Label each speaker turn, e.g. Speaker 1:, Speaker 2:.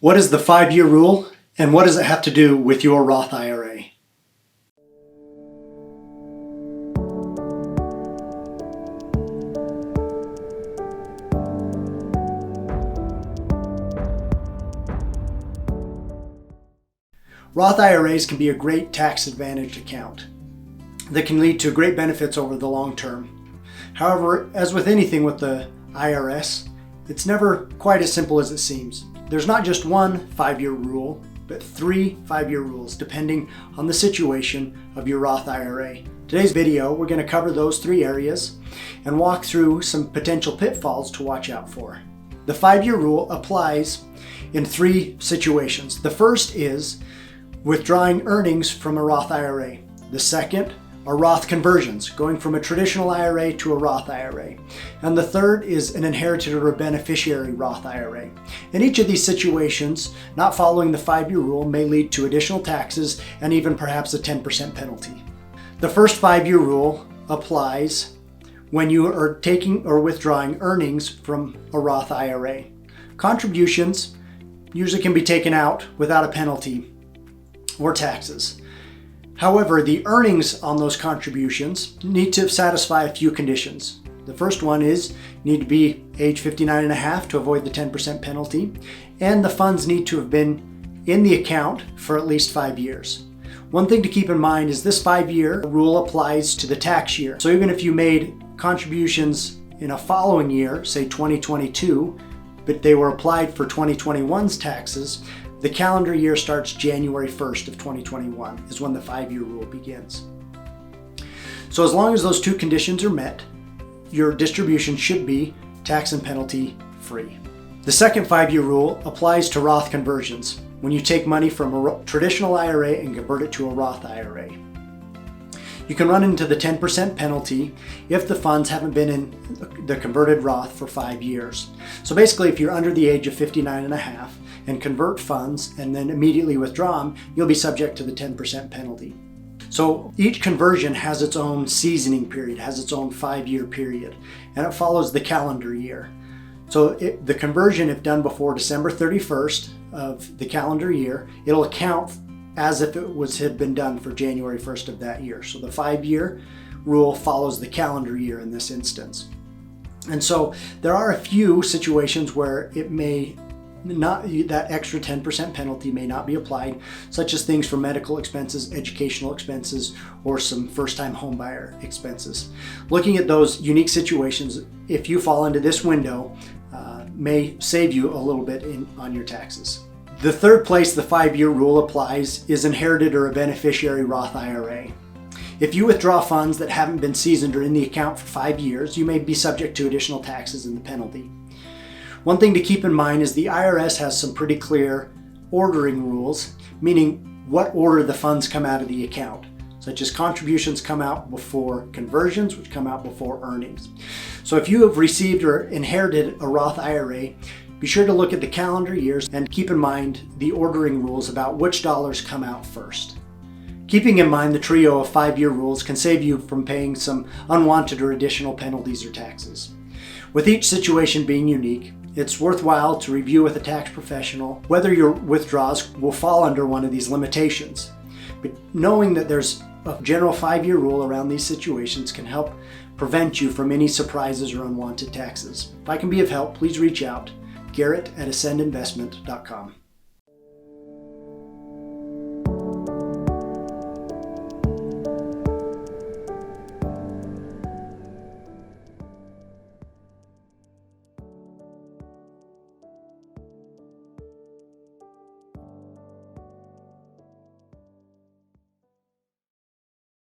Speaker 1: What is the 5-year rule, and what does it have to do with your Roth IRA? Roth IRAs can be a great tax-advantaged account that can lead to great benefits over the long term. However, as with anything with the IRS, it's never quite as simple as it seems. There's not just one 5-year rule, but 3 5-year rules depending on the situation of your Roth IRA. Today's video, we're going to cover those 3 areas and walk through some potential pitfalls to watch out for. The 5-year rule applies in 3 situations. The first is withdrawing earnings from a Roth IRA. The second are Roth conversions, going from a traditional IRA to a Roth IRA. And the third is an inherited or a beneficiary Roth IRA. In each of these situations, not following the 5-year rule may lead to additional taxes and even perhaps a 10% penalty. The first 5-year rule applies when you are taking or withdrawing earnings from a Roth IRA. Contributions usually can be taken out without a penalty or taxes. However, the earnings on those contributions need to satisfy a few conditions. The first one is you need to be age 59 and a half to avoid the 10% penalty, and the funds need to have been in the account for at least 5 years. One thing to keep in mind is this 5-year rule applies to the tax year. So even if you made contributions in a following year, say 2022, but they were applied for 2021's taxes, the calendar year starts January 1st of 2021 is when the 5-year rule begins. So as long as those 2 conditions are met, your distribution should be tax and penalty free. The second 5-year rule applies to Roth conversions, when you take money from a traditional IRA and convert it to a Roth IRA. You can run into the 10% penalty if the funds haven't been in the converted Roth for 5 years. So basically, if you're under the age of 59 and a half and convert funds and then immediately withdraw them, you'll be subject to the 10% penalty. So each conversion has its own seasoning period, has its own 5-year period, and it follows the calendar year. So the conversion, if done before December 31st of the calendar year, it'll account as if it had been done for January 1st of that year. So the 5-year rule follows the calendar year in this instance. And so there are a few situations where it may not, that extra 10% penalty may not be applied, such as things for medical expenses, educational expenses, or some first-time homebuyer expenses. Looking at those unique situations, if you fall into this window, may save you a little bit on your taxes. The third place the 5-year rule applies is inherited or a beneficiary Roth IRA. If you withdraw funds that haven't been seasoned or in the account for 5 years, you may be subject to additional taxes and the penalty. One thing to keep in mind is the IRS has some pretty clear ordering rules, meaning what order the funds come out of the account, such as contributions come out before conversions, which come out before earnings. So if you have received or inherited a Roth IRA, be sure to look at the calendar years and keep in mind the ordering rules about which dollars come out first. Keeping in mind the trio of 5-year rules can save you from paying some unwanted or additional penalties or taxes. With each situation being unique, it's worthwhile to review with a tax professional whether your withdrawals will fall under one of these limitations. But knowing that there's a general 5-year rule around these situations can help prevent you from any surprises or unwanted taxes. If I can be of help, please reach out. Garrett@ascendinvestment.com.